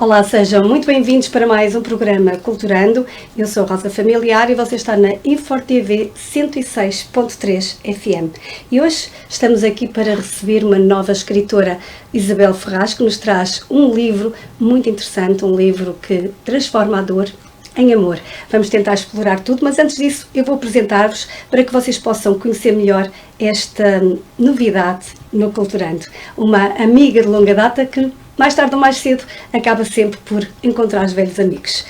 Olá, sejam muito bem-vindos para mais um programa Culturando. Eu sou Rosa Familiar e você está na Infor TV 106.3 FM. E hoje estamos aqui para receber uma nova escritora, Isabel Ferraz, que nos traz um livro muito interessante, um livro que transforma a dor em amor. Vamos tentar explorar tudo, mas antes disso eu vou apresentar-vos para que vocês possam conhecer melhor esta novidade no Culturando. Uma amiga de longa data que mais tarde ou mais cedo acaba sempre por encontrar os velhos amigos.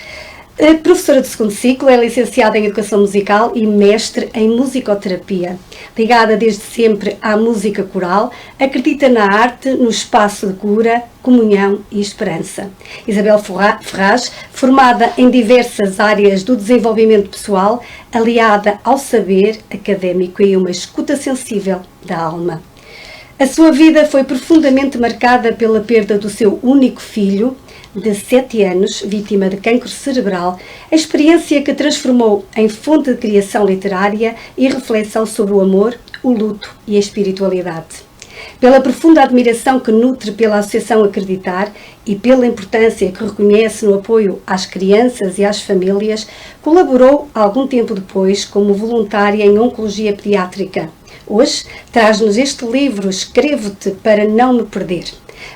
A professora de segundo ciclo, é licenciada em Educação Musical e mestre em Musicoterapia. Ligada desde sempre à música coral, acredita na arte, no espaço de cura, comunhão e esperança. Isabel Ferraz, formada em diversas áreas do desenvolvimento pessoal, aliada ao saber académico e uma escuta sensível da alma. A sua vida foi profundamente marcada pela perda do seu único filho, de 7 anos, vítima de cancro cerebral, a experiência que transformou em fonte de criação literária e reflexão sobre o amor, o luto e a espiritualidade. Pela profunda admiração que nutre pela Associação Acreditar e pela importância que reconhece no apoio às crianças e às famílias, colaborou algum tempo depois como voluntária em Oncologia Pediátrica. Hoje traz-nos este livro Escrevo-te para não me perder.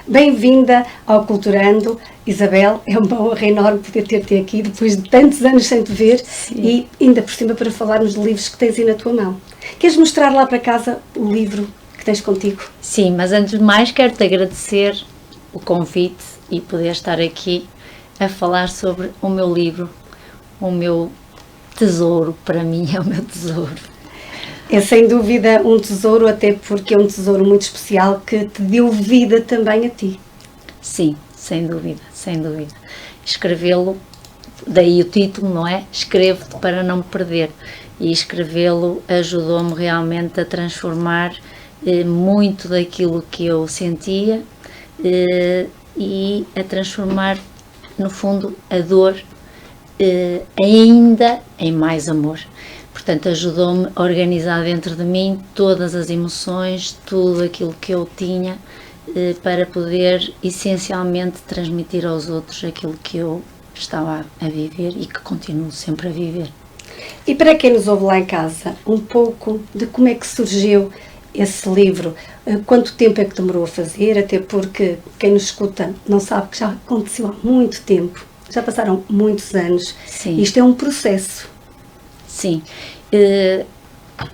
Bem-vinda ao Culturando, Isabel. É uma honra enorme poder ter-te aqui depois de tantos anos sem te ver. Sim. E ainda por cima para falarmos de livros que tens aí na tua mão. Queres mostrar lá para casa o livro que tens contigo? Sim, mas antes de mais quero-te agradecer o convite e poder estar aqui a falar sobre o meu livro, o meu tesouro. Para mim é o meu tesouro. É sem dúvida um tesouro, até porque é um tesouro muito especial que te deu vida também a ti. Sim, sem dúvida, sem dúvida. Escrevê-lo, daí o título, não é? Escrevo-te para não me perder. E escrevê-lo ajudou-me realmente a transformar muito daquilo que eu sentia e a transformar, no fundo, a dor ainda em mais amor. Portanto, ajudou-me a organizar dentro de mim todas as emoções, tudo aquilo que eu tinha para poder, essencialmente, transmitir aos outros aquilo que eu estava a viver e que continuo sempre a viver. E para quem nos ouve lá em casa, um pouco de como é que surgiu esse livro, quanto tempo é que demorou a fazer, até porque quem nos escuta não sabe que já aconteceu há muito tempo, já passaram muitos anos. Sim. Isto é um processo. Sim,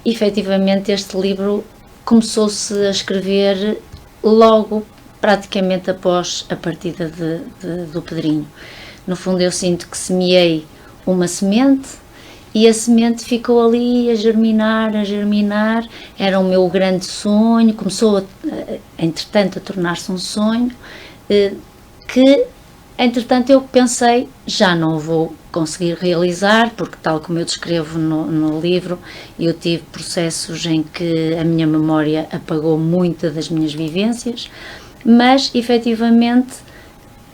efetivamente este livro começou-se a escrever logo, praticamente após a partida do Pedrinho. No fundo eu sinto que semeei uma semente e a semente ficou ali a germinar, era o meu grande sonho, começou entretanto a tornar-se um sonho que entretanto eu pensei, já não o vou conseguir realizar, porque tal como eu descrevo no livro, eu tive processos em que a minha memória apagou muitas das minhas vivências, mas efetivamente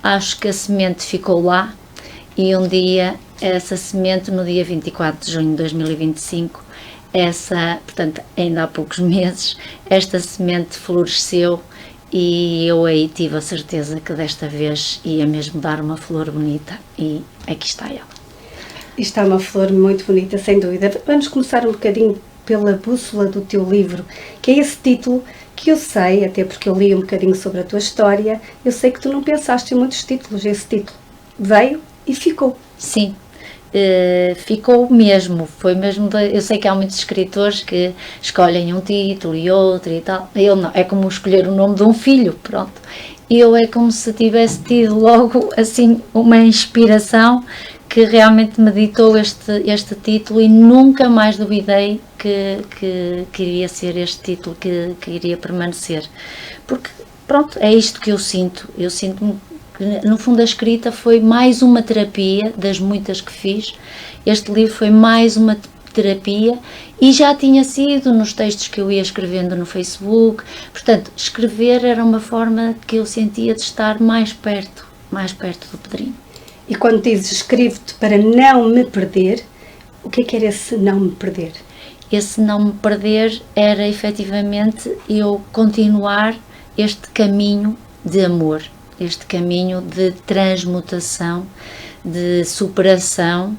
acho que a semente ficou lá e um dia, essa semente no dia 24 de junho de 2025, portanto ainda há poucos meses, esta semente floresceu. E eu aí tive a certeza que desta vez ia mesmo dar uma flor bonita e aqui está ela. Isto é uma flor muito bonita, sem dúvida. Vamos começar um bocadinho pela bússola do teu livro, que é esse título que eu sei, até porque eu li um bocadinho sobre a tua história, eu sei que tu não pensaste em muitos títulos, esse título veio e ficou. Sim. Ficou mesmo, foi mesmo, eu sei que há muitos escritores que escolhem um título e outro e tal, eu não, é como escolher o nome de um filho, pronto, eu é como se tivesse tido logo assim uma inspiração que realmente me ditou este título e nunca mais duvidei que iria ser este título que iria permanecer, porque pronto, é isto que eu sinto-me. No fundo a escrita foi mais uma terapia das muitas que fiz, este livro foi mais uma terapia e já tinha sido nos textos que eu ia escrevendo no Facebook, portanto escrever era uma forma que eu sentia de estar mais perto do Pedrinho. E quando dizes escrevo-te para não me perder, o que era esse não me perder? Esse não me perder era efetivamente eu continuar este caminho de amor. este caminho de transmutação, de superação,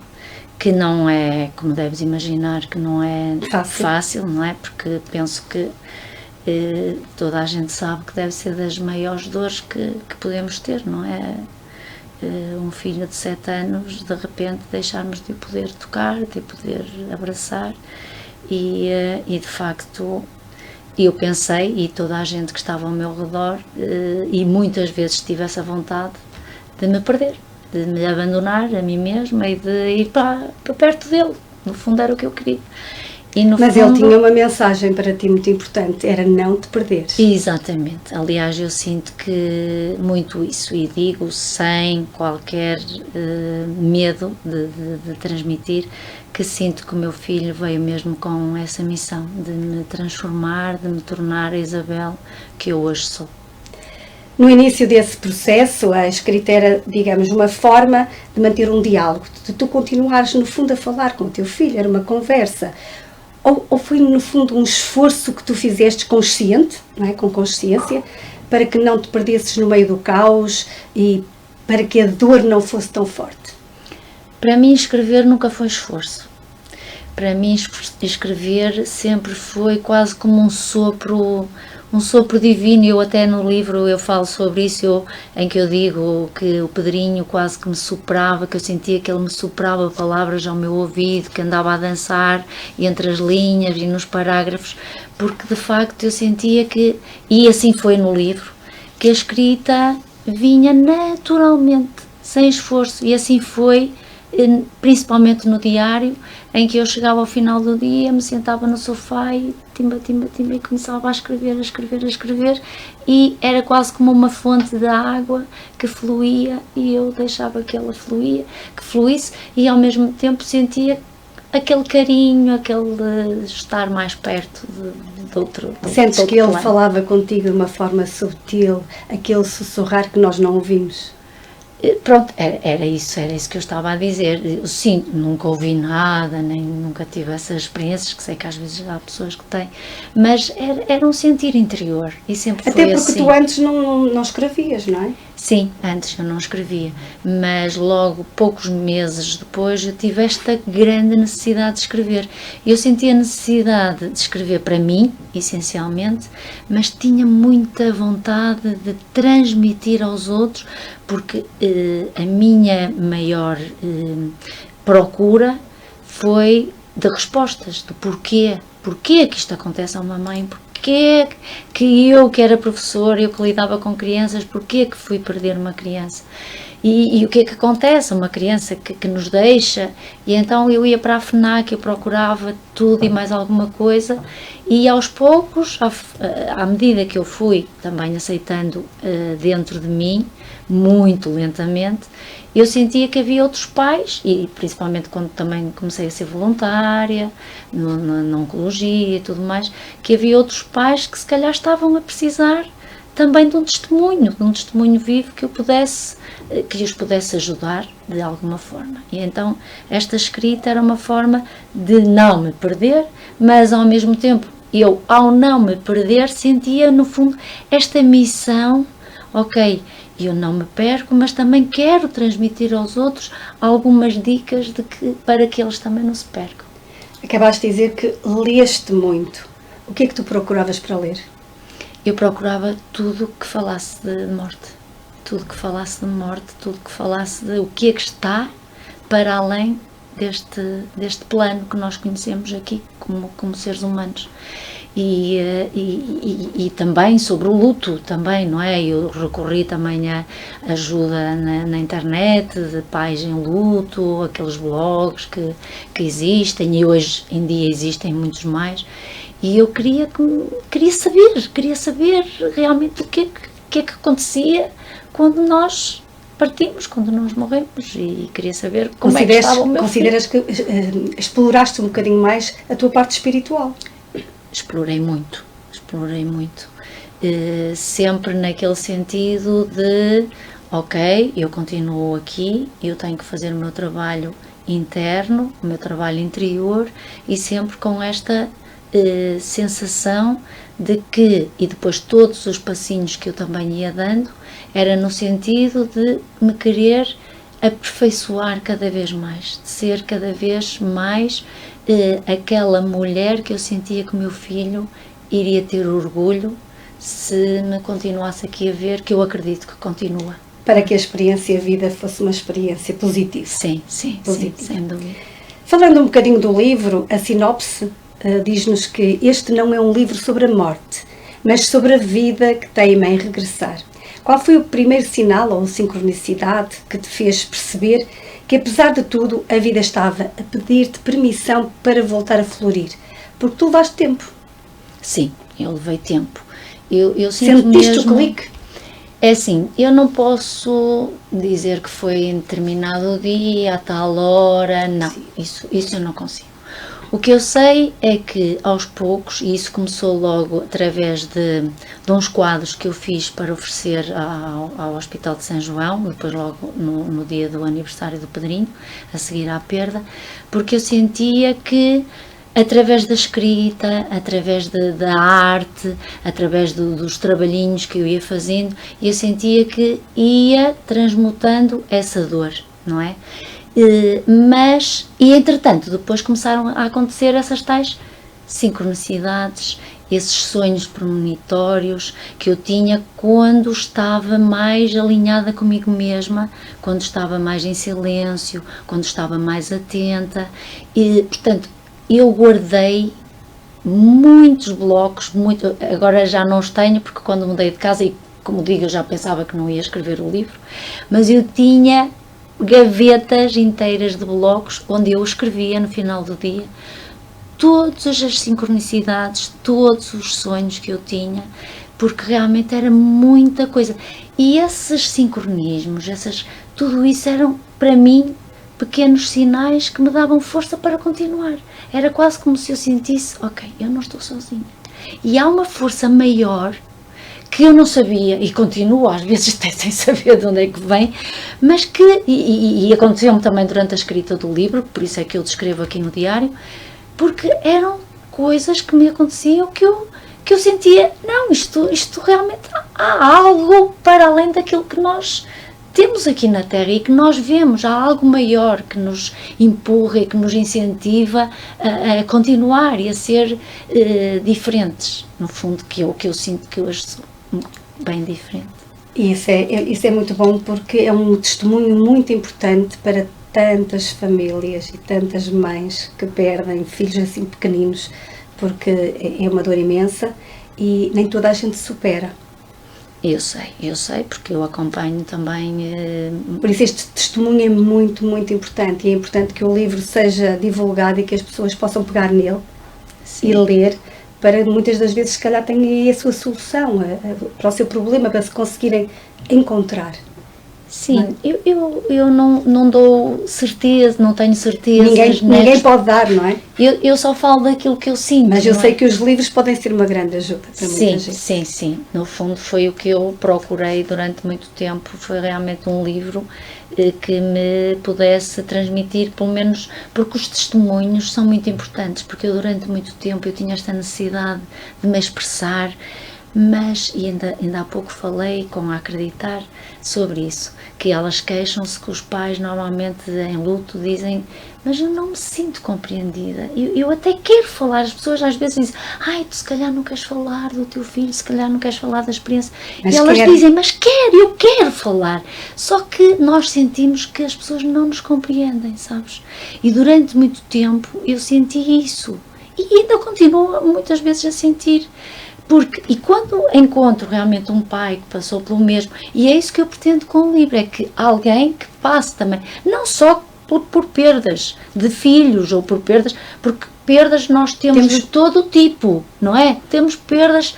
que não é, como deves imaginar, que não é fácil, não é? Porque penso que toda a gente sabe que deve ser das maiores dores que podemos ter, não é? Um filho de 7 anos, de repente deixarmos de o poder tocar, de o poder abraçar, e de facto eu pensei, e toda a gente que estava ao meu redor, e muitas vezes tive essa vontade de me perder, de me abandonar a mim mesma e de ir para perto dele. No fundo era o que eu queria. Mas fundo, ele tinha uma mensagem para ti muito importante, era não te perderes. Exatamente. Aliás, eu sinto que muito isso, e digo sem qualquer medo de transmitir, que sinto que o meu filho veio mesmo com essa missão de me transformar, de me tornar a Isabel que eu hoje sou. No início desse processo, a escrita era, digamos, uma forma de manter um diálogo, de tu continuares, no fundo, a falar com o teu filho, era uma conversa. Ou foi, no fundo, um esforço que tu fizeste consciente, não é? Com consciência, para que não te perdesses no meio do caos e para que a dor não fosse tão forte? Para mim, escrever nunca foi esforço. Para mim, escrever sempre foi quase como um sopro divino. Eu até no livro eu falo sobre isso, em que eu digo que o Pedrinho quase que me soprava, que eu sentia que ele me soprava palavras ao meu ouvido, que andava a dançar entre as linhas e nos parágrafos, porque de facto eu sentia que, e assim foi no livro, que a escrita vinha naturalmente, sem esforço, e assim foi, principalmente no diário, em que eu chegava ao final do dia, me sentava no sofá e timba, e começava a escrever, e era quase como uma fonte de água que fluía, e eu deixava que ela que fluísse, e ao mesmo tempo sentia aquele carinho, aquele estar mais perto de outro. Sentes que ele falava contigo de uma forma subtil, aquele sussurrar que nós não ouvimos? Pronto, era isso que eu estava a dizer. Sim, nunca ouvi nada, nem nunca tive essas experiências, que sei que às vezes há pessoas que têm, mas era um sentir interior, e sempre foi assim. Até porque tu antes não escrevias, não é? Sim, antes eu não escrevia, mas logo, poucos meses depois, eu tive esta grande necessidade de escrever. Eu sentia a necessidade de escrever para mim, essencialmente, mas tinha muita vontade de transmitir aos outros, porque a minha maior procura foi de respostas, do porquê que isto acontece a uma mãe, porquê que eu, que era professora, eu que lidava com crianças, porquê que fui perder uma criança? E o que é que acontece? Uma criança que nos deixa, e então eu ia para a FNAC, eu procurava tudo e mais alguma coisa, e aos poucos, à medida que eu fui também aceitando dentro de mim, muito lentamente, eu sentia que havia outros pais, e principalmente quando também comecei a ser voluntária na oncologia e tudo mais, que havia outros pais que se calhar estavam a precisar também de um testemunho vivo que os pudesse ajudar de alguma forma. E então esta escrita era uma forma de não me perder, mas ao mesmo tempo eu, ao não me perder, sentia no fundo esta missão, ok, eu não me perco, mas também quero transmitir aos outros algumas dicas para que eles também não se percam. Acabaste de dizer que leste muito. O que é que tu procuravas para ler? Eu procurava tudo que falasse de morte, tudo que falasse de o que é que está para além deste plano que nós conhecemos aqui como seres humanos. E também sobre o luto, também, não é? Eu recorri também à ajuda na internet, de pais em luto, aqueles blogs que existem, e hoje em dia existem muitos mais, e eu queria saber realmente o que é que acontecia quando nós partimos, quando nós morremos, e queria saber como é que estava o meu Consideras filho. Que exploraste um bocadinho mais a tua parte espiritual? Explorei muito, sempre naquele sentido de, ok, eu continuo aqui, eu tenho que fazer o meu trabalho interno, o meu trabalho interior, e sempre com esta sensação de que, e depois todos os passinhos que eu também ia dando, era no sentido de me querer aperfeiçoar cada vez mais, de ser cada vez mais aquela mulher que eu sentia que o meu filho iria ter orgulho se me continuasse aqui a ver, que eu acredito que continua. Para que a experiência vida fosse uma experiência positiva. Sim, sim, positiva. Sim, sem dúvida. Falando um bocadinho do livro, a sinopse diz-nos que este não é um livro sobre a morte, mas sobre a vida que teima em regressar. Qual foi o primeiro sinal ou sincronicidade que te fez perceber que, apesar de tudo, a vida estava a pedir-te permissão para voltar a florir? Porque tu levaste tempo. Sim, eu levei tempo. Eu sinto Sentiste mesmo... o clique? É assim, eu não posso dizer que foi em determinado dia, a tal hora, não, isso eu não consigo. O que eu sei é que aos poucos, e isso começou logo através de uns quadros que eu fiz para oferecer ao Hospital de São João, depois logo no dia do aniversário do Pedrinho, a seguir à perda, porque eu sentia que através da escrita, através da arte, através dos trabalhinhos que eu ia fazendo, eu sentia que ia transmutando essa dor, não é? E entretanto, depois começaram a acontecer essas tais sincronicidades, esses sonhos premonitórios que eu tinha quando estava mais alinhada comigo mesma, quando estava mais em silêncio, quando estava mais atenta, e portanto eu guardei muitos blocos, agora já não os tenho porque quando mudei de casa, e como digo, eu já pensava que não ia escrever o livro, mas eu tinha gavetas inteiras de blocos onde eu escrevia no final do dia todas as sincronicidades, todos os sonhos que eu tinha, porque realmente era muita coisa. E esses sincronismos, tudo isso eram para mim pequenos sinais que me davam força para continuar. Era quase como se eu sentisse, ok, eu não estou sozinha. E há uma força maior que eu não sabia, e continuo às vezes até sem saber de onde é que vem, mas que, e aconteceu-me também durante a escrita do livro, por isso é que eu descrevo aqui no diário, porque eram coisas que me aconteciam que eu sentia, não, isto realmente há algo para além daquilo que nós temos aqui na Terra e que nós vemos, há algo maior que nos empurra e que nos incentiva a continuar e a ser diferentes, no fundo, que eu sinto que hoje sou bem diferente. E isso é muito bom porque é um testemunho muito importante para tantas famílias e tantas mães que perdem filhos assim pequeninos, porque é uma dor imensa e nem toda a gente supera. Eu sei, porque eu acompanho também... Por isso este testemunho é muito, muito importante, e é importante que o livro seja divulgado e que as pessoas possam pegar nele. Sim. E ler, para muitas das vezes se calhar tenham a sua solução para o seu problema, para se conseguirem encontrar. Sim, eu não dou certeza, não tenho certeza. Ninguém pode dar, não é? Eu só falo daquilo que eu sinto. Mas eu sei que os livros podem ser uma grande ajuda para muita gente. Sim. No fundo foi o que eu procurei durante muito tempo, foi realmente um livro que me pudesse transmitir, pelo menos, porque os testemunhos são muito importantes, porque eu durante muito tempo eu tinha esta necessidade de me expressar, mas, e ainda há pouco falei com a Acreditar sobre isso, que elas queixam-se que os pais normalmente em luto dizem, mas eu não me sinto compreendida, eu até quero falar, as pessoas às vezes dizem, tu se calhar não queres falar do teu filho, se calhar não queres falar da experiência, mas e elas dizem, mas eu quero falar, só que nós sentimos que as pessoas não nos compreendem, sabes? E durante muito tempo eu senti isso, e ainda continuo muitas vezes a sentir. E quando encontro realmente um pai que passou pelo mesmo, e é isso que eu pretendo com o livro, é que alguém que passe também, não só por perdas de filhos ou por perdas, porque perdas nós temos de todo o tipo, não é? Temos perdas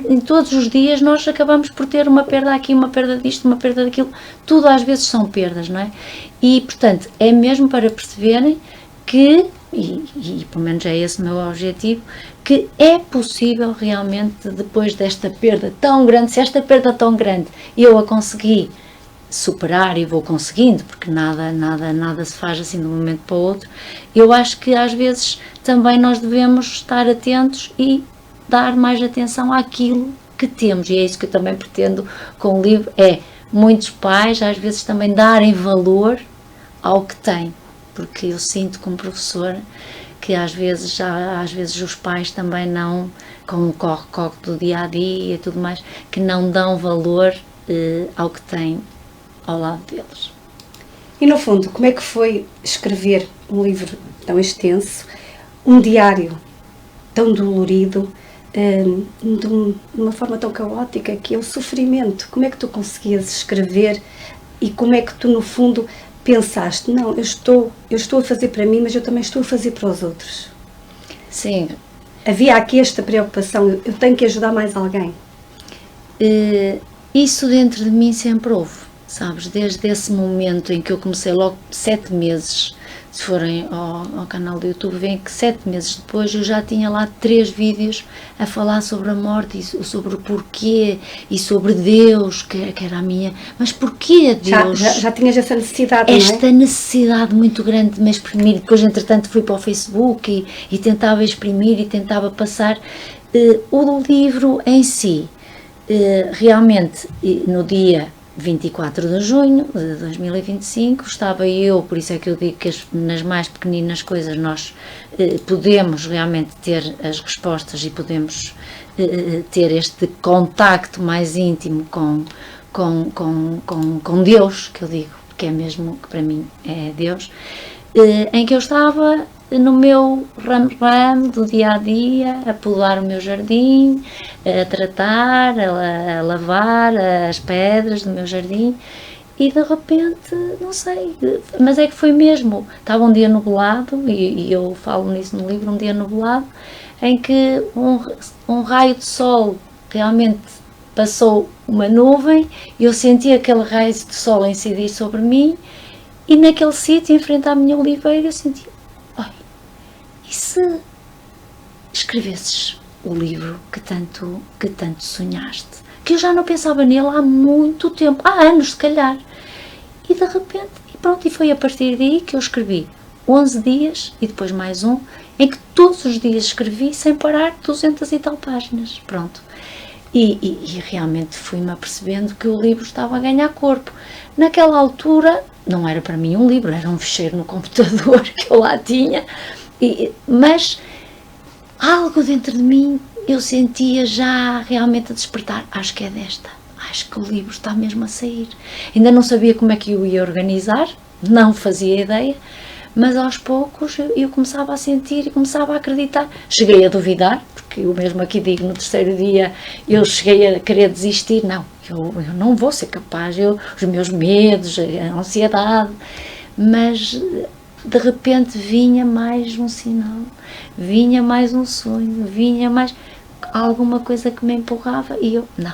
em todos os dias, nós acabamos por ter uma perda aqui, uma perda disto, uma perda daquilo, tudo às vezes são perdas, não é? E portanto, é mesmo para perceberem que, e pelo menos é esse o meu objetivo, que é possível realmente, depois desta perda tão grande, se esta perda tão grande eu a consegui superar e vou conseguindo, porque nada se faz assim de um momento para o outro, eu acho que às vezes também nós devemos estar atentos e dar mais atenção àquilo que temos, e é isso que eu também pretendo com o livro, muitos pais às vezes também darem valor ao que têm, porque eu sinto como professora que às vezes os pais também não, com o corre-corre do dia-a-dia e tudo mais, que não dão valor ao que têm ao lado deles. E no fundo, como é que foi escrever um livro tão extenso, um diário tão dolorido, de uma forma tão caótica, que é o sofrimento? Como é que tu conseguias escrever e como é que tu, no fundo, pensaste, não, eu estou a fazer para mim, mas eu também estou a fazer para os outros? Sim. Havia aqui esta preocupação, eu tenho que ajudar mais alguém. Isso dentro de mim sempre houve, sabes? Desde esse momento em que eu comecei, logo 7 meses, se forem ao canal do YouTube, veem que 7 meses depois eu já tinha lá 3 vídeos a falar sobre a morte e sobre o porquê e sobre Deus, que era a minha... Mas porquê Deus? Já tinhas essa necessidade, esta necessidade muito grande de me exprimir. Depois, entretanto, fui para o Facebook e tentava exprimir e tentava passar o livro em si. Realmente, no dia 24 de junho de 2025, estava eu, por isso é que eu digo que nas mais pequeninas coisas nós podemos realmente ter as respostas e podemos ter este contacto mais íntimo com Deus, que eu digo, que é mesmo, que para mim é Deus, em que eu estava no meu ramo do dia-a-dia, a podar o meu jardim, a tratar, a lavar as pedras do meu jardim, e de repente, não sei, mas é que foi mesmo, estava um dia nublado, e eu falo nisso no livro, um dia nublado, em que um raio de sol realmente passou uma nuvem, e eu senti aquele raio de sol incidir sobre mim, e naquele sítio, em frente à minha oliveira, eu senti, e se escrevesses o livro que tanto sonhaste? Que eu já não pensava nele há muito tempo, há anos se calhar. E de repente, e foi a partir daí que eu escrevi 11 dias e depois mais um, em que todos os dias escrevi sem parar 200 e tal páginas, pronto. E realmente fui-me apercebendo que o livro estava a ganhar corpo. Naquela altura, não era para mim um livro, era um ficheiro no computador que eu lá tinha, mas algo dentro de mim eu sentia já realmente a despertar. Acho que é desta, acho que o livro está mesmo a sair. Ainda não sabia como é que eu ia organizar, não fazia ideia, mas aos poucos eu começava a sentir e começava a acreditar. Cheguei a duvidar, porque eu mesmo aqui digo, no 3º dia eu cheguei a querer desistir. Não, eu não vou ser capaz, os meus medos, a ansiedade, mas de repente vinha mais um sinal, vinha mais um sonho, vinha mais alguma coisa que me empurrava e eu, não,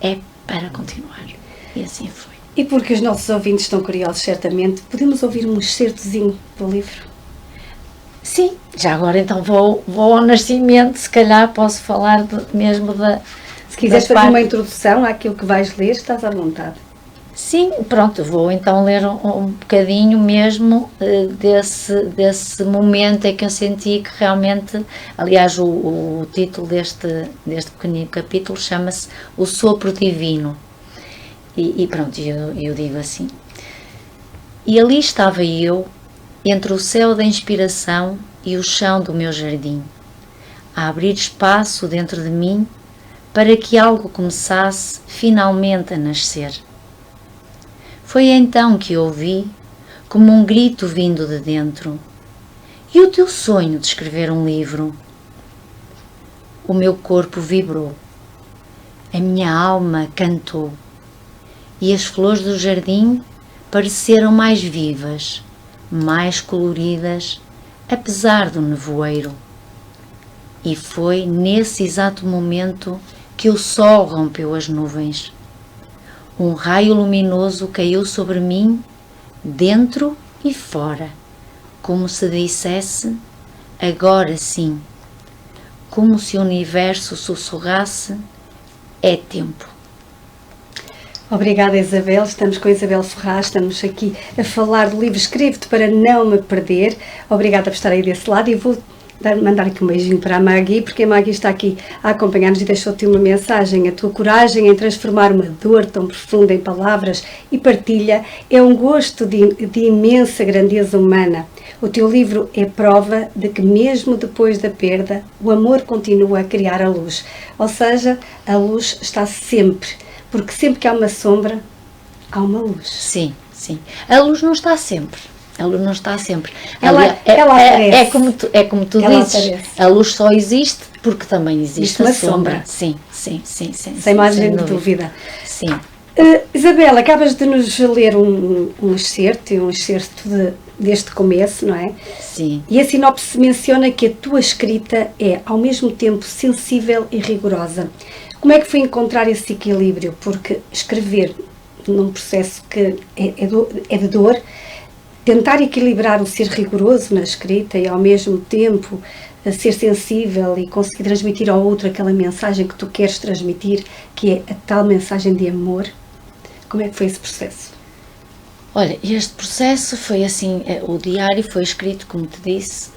é para continuar. E assim foi. E porque os nossos ouvintes estão curiosos, certamente, podemos ouvir um excertozinho do livro? Sim, já agora então vou ao nascimento, se calhar posso falar mesmo da... Se quiseres fazer uma introdução àquilo que vais ler, estás à vontade. Sim, pronto, vou então ler um bocadinho mesmo desse momento em que eu senti que realmente, aliás, o título deste pequenino capítulo chama-se O Sopro Divino. E pronto, eu digo assim. E ali estava eu, entre o céu da inspiração e o chão do meu jardim, a abrir espaço dentro de mim para que algo começasse finalmente a nascer. Foi então que ouvi, como um grito vindo de dentro: e o teu sonho de escrever um livro? O meu corpo vibrou, a minha alma cantou, e as flores do jardim pareceram mais vivas, mais coloridas, apesar do nevoeiro. E foi nesse exato momento que o sol rompeu as nuvens. Um raio luminoso caiu sobre mim, dentro e fora, como se dissesse: agora sim. Como se o universo sussurrasse: é tempo. Obrigada, Isabel. Estamos com a Isabel Ferraz, estamos aqui a falar do livro Escrevo-te para não me perder. Obrigada por estar aí desse lado e vou mandar aqui um beijinho para a Maggie, porque a Maggie está aqui a acompanhar-nos e deixou-te uma mensagem. A tua coragem em transformar uma dor tão profunda em palavras e partilha é um gosto de imensa grandeza humana. O teu livro é prova de que mesmo depois da perda, o amor continua a criar a luz. Ou seja, a luz está sempre, porque sempre que há uma sombra, há uma luz. Sim, sim. A luz não está sempre. A luz não está sempre. Ela aparece. É como tu Ela dizes. aparece. A luz só existe porque também existe uma a sombra. sombra. Sim. Sem margem de dúvida. Sim. Isabela, acabas de nos ler um excerto deste começo, não é? Sim. E a sinopse menciona que a tua escrita é, ao mesmo tempo, sensível e rigorosa. Como é que foi encontrar esse equilíbrio? Porque escrever num processo que é de dor, tentar equilibrar o ser rigoroso na escrita e, ao mesmo tempo, ser sensível e conseguir transmitir ao outro aquela mensagem que tu queres transmitir, que é a tal mensagem de amor. Como é que foi esse processo? Olha, este processo foi assim, o diário foi escrito, como te disse,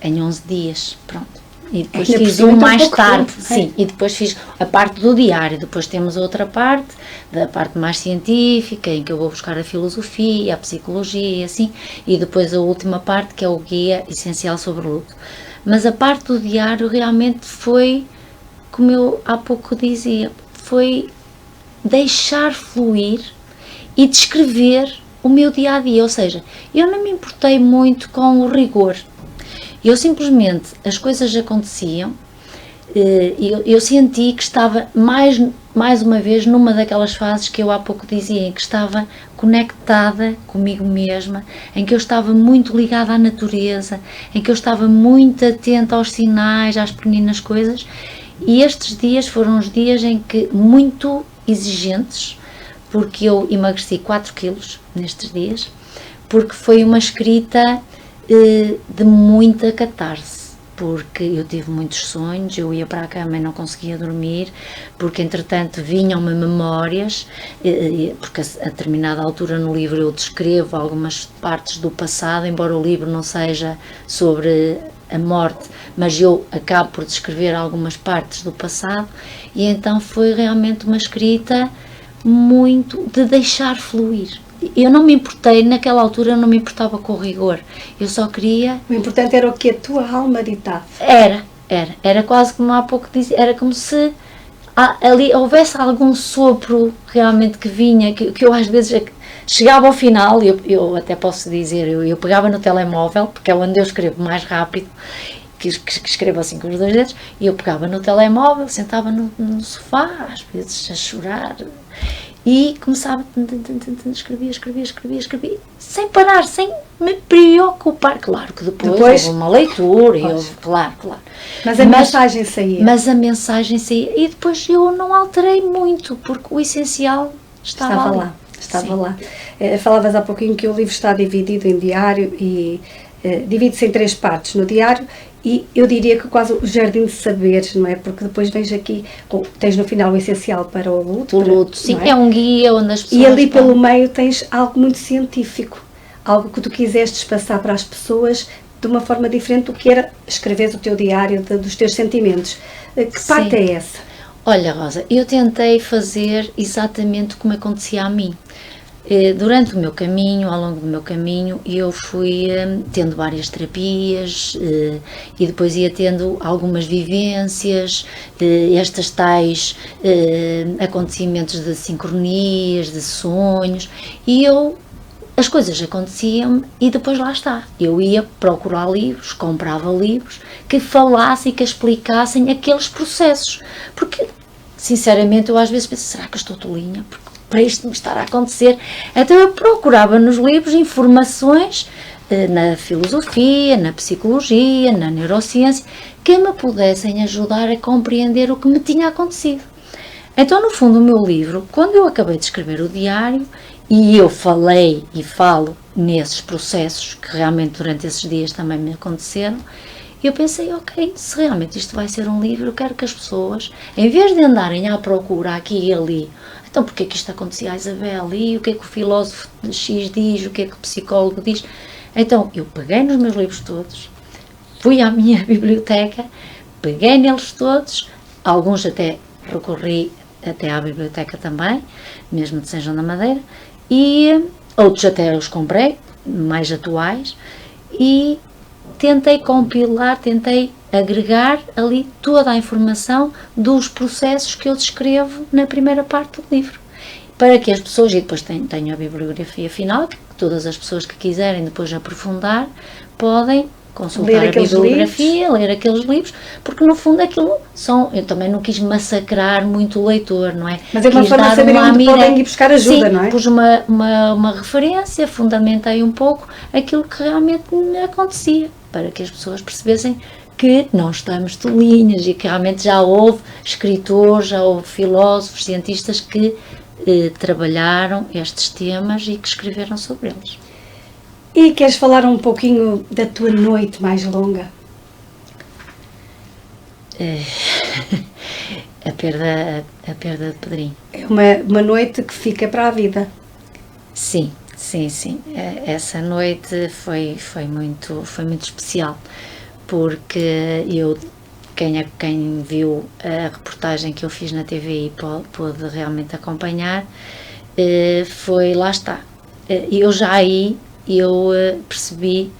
em 11 dias, pronto. E depois fiz um mais tarde, sim, e depois fiz a parte do diário, depois temos outra parte, da parte mais científica, em que eu vou buscar a filosofia, a psicologia, assim, e depois a última parte, que é o guia essencial sobre o luto. Mas a parte do diário realmente foi, como eu há pouco dizia, foi deixar fluir e descrever o meu dia-a-dia, ou seja, eu não me importei muito com o rigor. Eu simplesmente, as coisas aconteciam, eu senti que estava mais uma vez numa daquelas fases que eu há pouco dizia, em que estava conectada comigo mesma, em que eu estava muito ligada à natureza, em que eu estava muito atenta aos sinais, às pequeninas coisas, e estes dias foram os dias em que, muito exigentes, porque eu emagreci 4 quilos nestes dias, porque foi uma escrita de muita catarse, porque eu tive muitos sonhos, eu ia para a cama e não conseguia dormir, porque entretanto vinham-me memórias, porque a determinada altura no livro eu descrevo algumas partes do passado, embora o livro não seja sobre a morte, mas eu acabo por descrever algumas partes do passado, e então foi realmente uma escrita muito de deixar fluir. Eu não me importei, naquela altura eu não me importava com o rigor, eu só queria... O importante era o que a tua alma ditava. Era quase como há pouco disse, era como se ali houvesse algum sopro realmente que vinha, que eu às vezes chegava ao final, eu até posso dizer, eu pegava no telemóvel, porque é onde eu escrevo mais rápido, que escrevo assim com os 2 dedos, e eu pegava no telemóvel, sentava no sofá, às vezes a chorar, e começava a escrever, sem parar, sem me preocupar. Claro que depois houve uma leitura, e houve, claro. Mas a mensagem saía. Mas a mensagem saía, e depois eu não alterei muito, porque o essencial estava lá. Estava lá. Falavas há pouquinho que o livro está dividido em diário e divide-se em 3 partes no diário, e eu diria que quase o jardim de saberes, não é? Porque depois vens aqui, tens no final o essencial para o luto. O luto, sim, é um guia onde as pessoas... E ali pelo meio tens algo muito científico, algo que tu quisestes passar para as pessoas de uma forma diferente do que era escreveres o teu diário dos teus sentimentos. Que parte é essa? Olha, Rosa, eu tentei fazer exatamente como acontecia a mim. Durante o meu caminho, ao longo do meu caminho, eu fui tendo várias terapias e depois ia tendo algumas vivências, estas tais acontecimentos de sincronias, de sonhos, e as coisas aconteciam e depois lá está. Eu ia procurar livros, comprava livros que falassem e que explicassem aqueles processos, porque sinceramente eu às vezes penso, será que eu estou tolinha? Porque para isto me estar a acontecer. Então eu procurava nos livros informações na filosofia, na psicologia, na neurociência, que me pudessem ajudar a compreender o que me tinha acontecido. Então, no fundo, o meu livro, quando eu acabei de escrever o diário, e eu falei e falo nesses processos, que realmente durante esses dias também me aconteceram, eu pensei, ok, se realmente isto vai ser um livro, eu quero que as pessoas, em vez de andarem à procura aqui e ali, então porque é que isto acontecia à Isabel, e o que é que o filósofo X diz, o que é que o psicólogo diz, então eu peguei nos meus livros todos, fui à minha biblioteca, peguei neles todos, alguns até recorri até à biblioteca também, mesmo de São João da Madeira, e outros até os comprei, mais atuais, e tentei compilar, tentei agregar ali toda a informação dos processos que eu descrevo na primeira parte do livro, para que as pessoas, e depois tenho a bibliografia final, que todas as pessoas que quiserem depois aprofundar, podem consultar a bibliografia, ler aqueles livros, porque no fundo aquilo são, eu também não quis massacrar muito o leitor, não é? Mas é uma forma de saber onde podem ir buscar ajuda, sim, não é? Pus uma referência, fundamentei um pouco aquilo que realmente acontecia, para que as pessoas percebessem que não estamos tolinhas e que realmente já houve escritores, já houve filósofos, cientistas que trabalharam estes temas e que escreveram sobre eles. E queres falar um pouquinho da tua noite mais longa? A perda de Pedrinho. É uma noite que fica para a vida. Sim. Essa noite foi muito especial, porque quem viu a reportagem que eu fiz na TVI pôde realmente acompanhar, lá está. Eu já aí percebi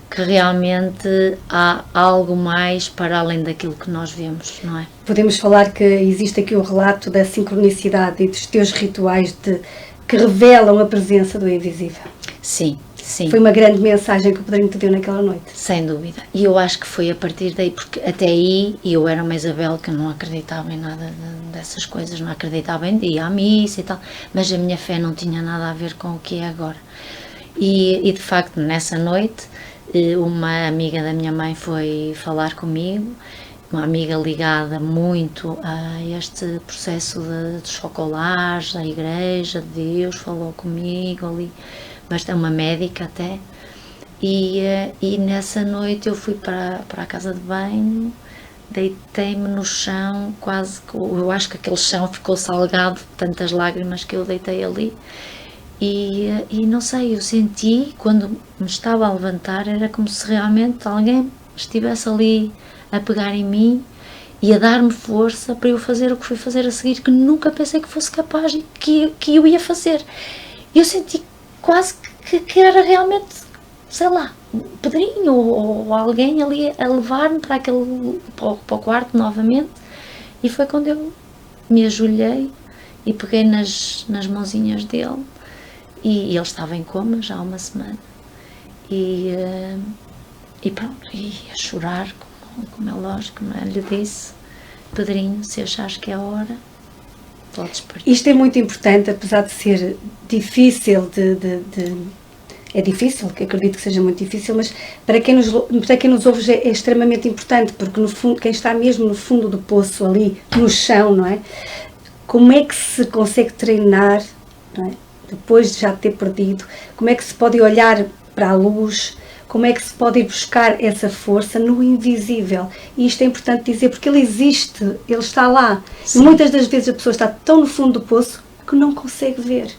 que realmente há algo mais para além daquilo que nós vemos, não é? Podemos falar que existe aqui o relato da sincronicidade e dos teus rituais que revelam a presença do invisível. Sim. Foi uma grande mensagem que o Pedrinho te deu naquela noite. Sem dúvida. E eu acho que foi a partir daí, porque até aí eu era uma Isabel que não acreditava em nada dessas coisas, não acreditava em ir à missa e tal, mas a minha fé não tinha nada a ver com o que é agora. E de facto, nessa noite, uma amiga da minha mãe foi falar comigo, uma amiga ligada muito a este processo de chocolares, da igreja, de Deus, falou comigo ali, bastante, uma médica até, e nessa noite eu fui para a casa de banho, deitei-me no chão, quase que, eu acho que aquele chão ficou salgado de tantas lágrimas que eu deitei ali. E não sei, eu senti, quando me estava a levantar, era como se realmente alguém estivesse ali a pegar em mim e a dar-me força para eu fazer o que fui fazer a seguir, que nunca pensei que fosse capaz e que eu ia fazer. Eu senti quase que era realmente, sei lá, um Pedrinho ou alguém ali a levar-me para o quarto novamente, e foi quando eu me ajoelhei e peguei nas mãozinhas dele. E ele estava em coma já há uma semana, e pronto, e a chorar, como é lógico, não é? Lhe disse: Pedrinho, se achares que é a hora, podes partir. Isto é muito importante, apesar de ser difícil é difícil, que acredito que seja muito difícil, mas para quem nos ouve é extremamente importante, porque no fundo, quem está mesmo no fundo do poço, ali no chão, não é? Como é que se consegue treinar, não é? Depois de já ter perdido, como é que se pode olhar para a luz, como é que se pode ir buscar essa força no invisível? E isto é importante dizer, porque ele existe, ele está lá. Sim. E muitas das vezes a pessoa está tão no fundo do poço que não consegue ver.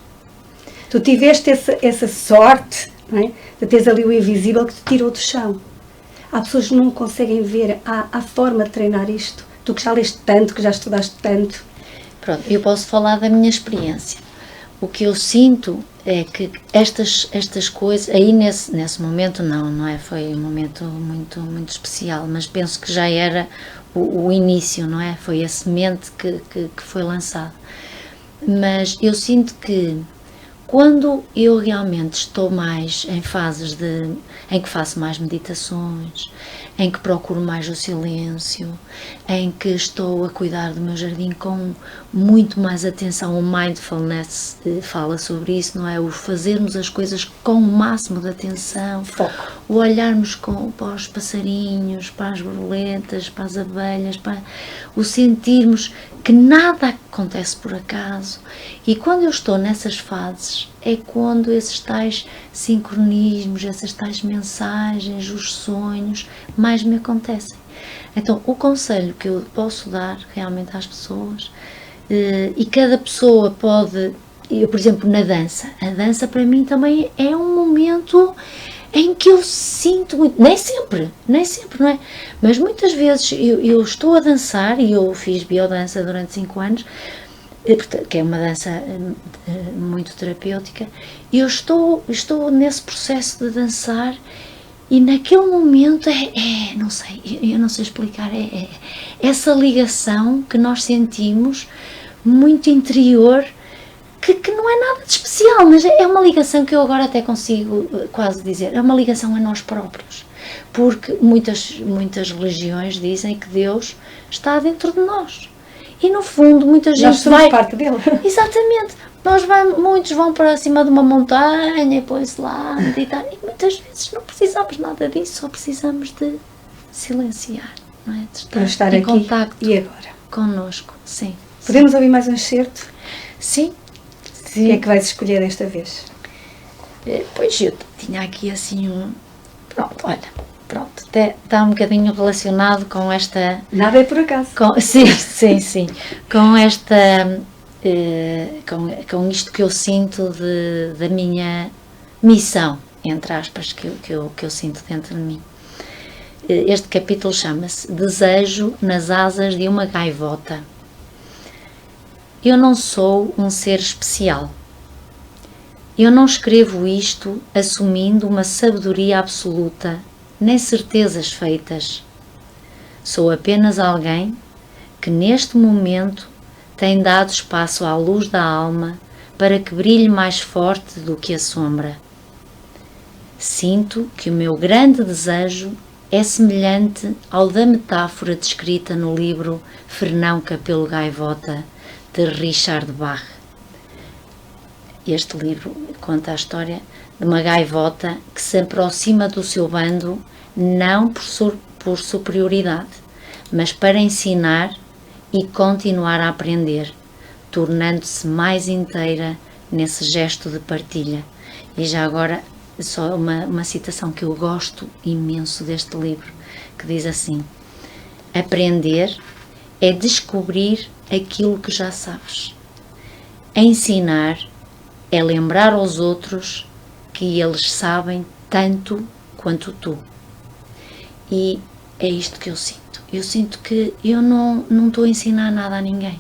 Tu tiveste essa sorte, não é? De teres ali o invisível que te tirou do chão. Há pessoas que não conseguem ver, há forma de treinar isto. Tu que já leste tanto, que já estudaste tanto. Pronto, eu posso falar da minha experiência. O que eu sinto é que estas coisas, aí nesse momento não é? Foi um momento muito, muito especial, mas penso que já era o início, não é? Foi a semente que foi lançada. Mas eu sinto que quando eu realmente estou mais em fases em que faço mais meditações, em que procuro mais o silêncio, em que estou a cuidar do meu jardim com muito mais atenção, o mindfulness fala sobre isso, não é? O fazermos as coisas com o máximo de atenção, foco, o olharmos para os passarinhos, para as borboletas, para as abelhas, o sentirmos que nada acontece por acaso. E quando eu estou nessas fases, é quando esses tais sincronismos, essas tais mensagens, os sonhos, mais me acontecem. Então, o conselho que eu posso dar realmente às pessoas, e cada pessoa pode, eu, por exemplo, na dança, a dança para mim também é um momento em que eu sinto muito, nem sempre, não é? Mas muitas vezes eu estou a dançar, e eu fiz biodança durante 5 anos, que é uma dança muito terapêutica, e eu estou nesse processo de dançar, e naquele momento não sei, eu não sei explicar, essa ligação que nós sentimos, muito interior, que não é nada de especial, mas é uma ligação que eu agora até consigo quase dizer, é uma ligação a nós próprios, porque muitas religiões dizem que Deus está dentro de nós, e no fundo muita gente nós somos parte dele. Exatamente, muitos vão para cima de uma montanha e põem-se lá a meditar, e muitas vezes não precisamos nada disso, só precisamos de silenciar, não é? De estar em aqui contacto e agora. Connosco, sim. Podemos ouvir mais um excerto? Sim. O que é que vais escolher desta vez? Pois eu tinha aqui assim um... Pronto, até está um bocadinho relacionado com esta... Nada é por acaso. Sim. Com esta... com isto que eu sinto da minha missão, entre aspas, que eu sinto dentro de mim. Este capítulo chama-se Desejo nas asas de uma gaivota. Eu não sou um ser especial. Eu não escrevo isto assumindo uma sabedoria absoluta, nem certezas feitas. Sou apenas alguém que neste momento tem dado espaço à luz da alma para que brilhe mais forte do que a sombra. Sinto que o meu grande desejo é semelhante ao da metáfora descrita no livro Fernão Capelo Gaivota, de Richard Bach. Este livro conta a história de uma gaivota que se aproxima do seu bando não por superioridade, mas para ensinar e continuar a aprender, tornando-se mais inteira nesse gesto de partilha. E já agora, só uma citação que eu gosto imenso deste livro, que diz assim: aprender é descobrir aquilo que já sabes. Ensinar é lembrar aos outros que eles sabem tanto quanto tu. E é isto que eu sinto. Eu sinto que eu não estou a ensinar nada a ninguém.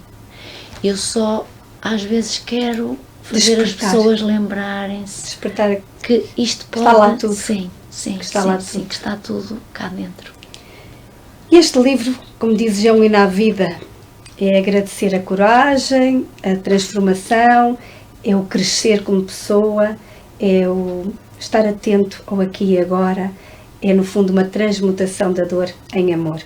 Eu só, às vezes, quero fazer as pessoas lembrarem-se despertar que isto pode... Está lá tudo. Sim, que está lá tudo. Sim, que está tudo cá dentro. Este livro, como dizes, é um hino à vida. É agradecer a coragem, a transformação, é o crescer como pessoa, é o estar atento ao aqui e agora, é no fundo uma transmutação da dor em amor.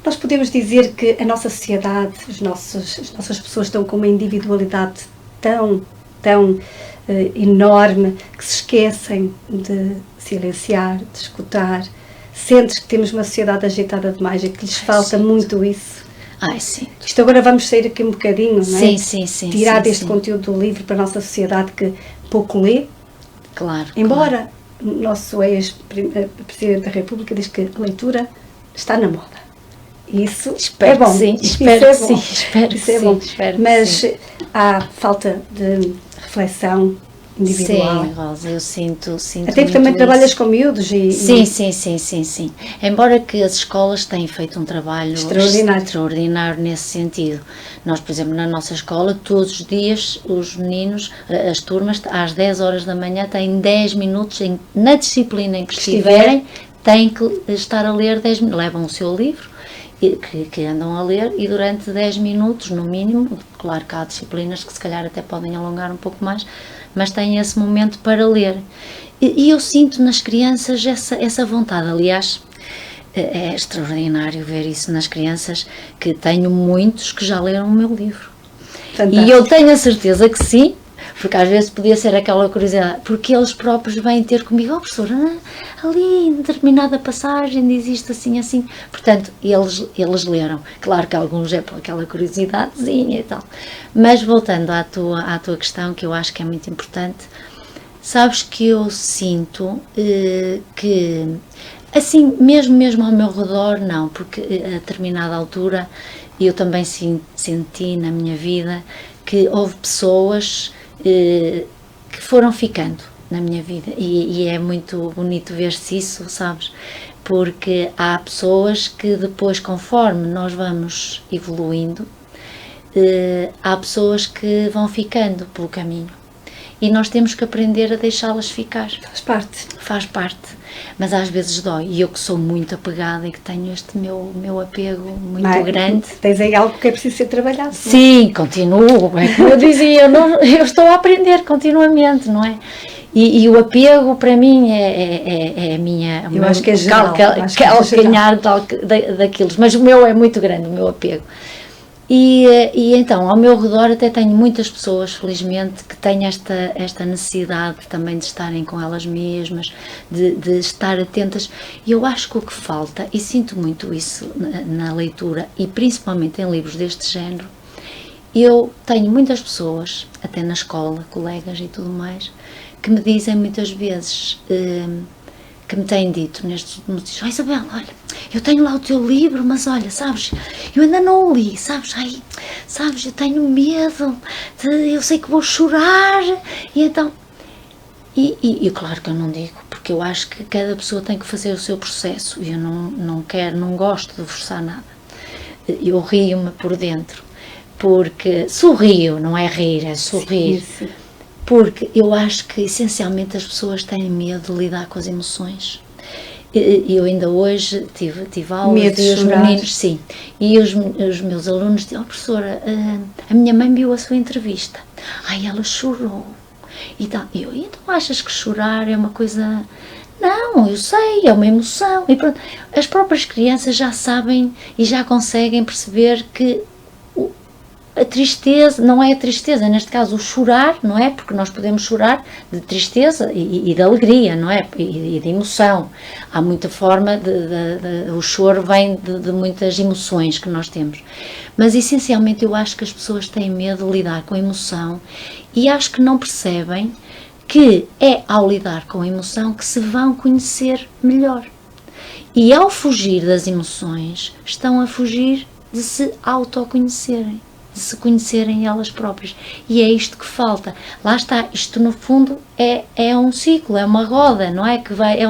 Nós podemos dizer que a nossa sociedade, as nossas pessoas estão com uma individualidade tão enorme que se esquecem de silenciar, de escutar. Sentes que temos uma sociedade agitada demais e que lhes falta muito isso. Sim. Isto agora vamos sair aqui um bocadinho, não é? Sim. Tirar deste conteúdo do livro para a nossa sociedade que pouco lê. Claro. Embora o nosso ex-presidente da República diz que a leitura está na moda. Isso é bom. Espero que sim. Mas há falta de reflexão individual. Sim, Rosa, eu sinto até porque também trabalhas com miúdos e... Sim. Embora que as escolas tenham feito um trabalho extraordinário nesse sentido. Nós, por exemplo, na nossa escola, todos os dias, os meninos, as turmas, às 10 horas da manhã, têm 10 minutos, na disciplina em que estiverem, têm que estar a ler 10 minutos. Levam o seu livro, que andam a ler, e durante 10 minutos, no mínimo, claro que há disciplinas que se calhar até podem alongar um pouco mais, mas têm esse momento para ler. E eu sinto nas crianças essa vontade. Aliás, é extraordinário ver isso nas crianças, que tenho muitos que já leram o meu livro. Fantástico. E eu tenho a certeza que sim, porque às vezes podia ser aquela curiosidade, porque eles próprios vêm ter comigo: professora, ali em determinada passagem diz isto assim. Portanto, eles leram. Claro que alguns é por aquela curiosidadezinha e tal. Mas voltando à tua questão, que eu acho que é muito importante, sabes que eu sinto que, assim, mesmo ao meu redor, não, porque a determinada altura eu também senti na minha vida que houve pessoas que foram ficando, na minha vida, e é muito bonito ver-se isso, sabes? Porque há pessoas que depois, conforme nós vamos evoluindo, há pessoas que vão ficando pelo caminho e nós temos que aprender a deixá-las ficar. Faz parte, mas às vezes dói, e eu que sou muito apegada e que tenho este meu apego muito grande. Tens aí algo que é preciso ser trabalhado. Sim, continuo, é como eu dizia, eu estou a aprender continuamente, não é? E o apego para mim é a minha... Eu acho que é geral. Calcanhar daqueles, mas o meu é muito grande, o meu apego. E então, ao meu redor até tenho muitas pessoas, felizmente, que têm esta necessidade também de estarem com elas mesmas, de estar atentas. E eu acho que o que falta, e sinto muito isso na leitura, e principalmente em livros deste género, eu tenho muitas pessoas, até na escola, colegas e tudo mais, que me dizem muitas vezes, que me têm dito nestes momentos: Isabel, olha, eu tenho lá o teu livro, mas olha, sabes, eu ainda não o li, sabes, eu tenho medo, eu sei que vou chorar, e então... E claro que eu não digo, porque eu acho que cada pessoa tem que fazer o seu processo, e eu não gosto de forçar nada. Eu rio-me por dentro, porque sorrio, não é rir, é sorrir. Sim. Porque eu acho que essencialmente as pessoas têm medo de lidar com as emoções. Eu ainda hoje tive aulas e os meninos, sim, e os meus alunos diziam: professora, a minha mãe viu a sua entrevista, ela chorou, e tal. Então achas que chorar é uma coisa... Não, eu sei, é uma emoção, e pronto. As próprias crianças já sabem e já conseguem perceber que a tristeza, não é a tristeza, neste caso o chorar, não é? Porque nós podemos chorar de tristeza e de alegria, não é? E de emoção. Há muita forma, o choro vem de muitas emoções que nós temos. Mas essencialmente eu acho que as pessoas têm medo de lidar com a emoção, e acho que não percebem que é ao lidar com a emoção que se vão conhecer melhor. E ao fugir das emoções, estão a fugir de se autoconhecerem, de se conhecerem elas próprias, e é isto que falta. Lá está, isto no fundo é um ciclo, é uma roda, não é? Que vai,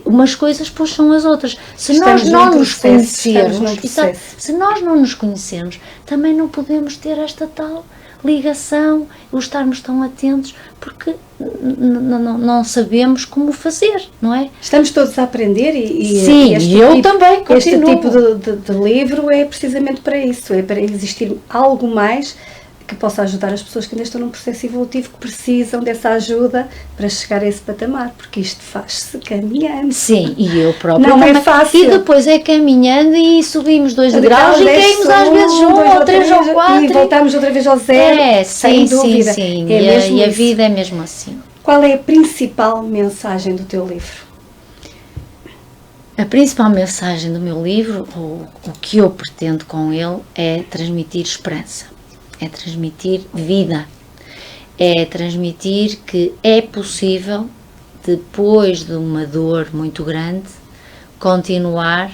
umas coisas puxam as outras. Se nós não nos conhecermos, se nós não nos conhecermos, também não podemos ter esta tal ligação, o estarmos tão atentos, porque não sabemos como fazer, não é? Estamos todos a aprender sim, eu também continuo. Este tipo de livro é precisamente para isso, é para existir algo mais que possa ajudar as pessoas que ainda estão num processo evolutivo, que precisam dessa ajuda para chegar a esse patamar, porque isto faz-se caminhando. Sim, e eu própria não é fácil. E depois é caminhando e subimos 2 degraus e caímos às vezes 1 ou 3 ou 4. E voltamos outra vez ao zero, sem dúvida. Sim. E a vida é mesmo assim. Qual é a principal mensagem do teu livro? A principal mensagem do meu livro, ou o que eu pretendo com ele, é transmitir esperança. É transmitir vida, é transmitir que é possível, depois de uma dor muito grande, continuar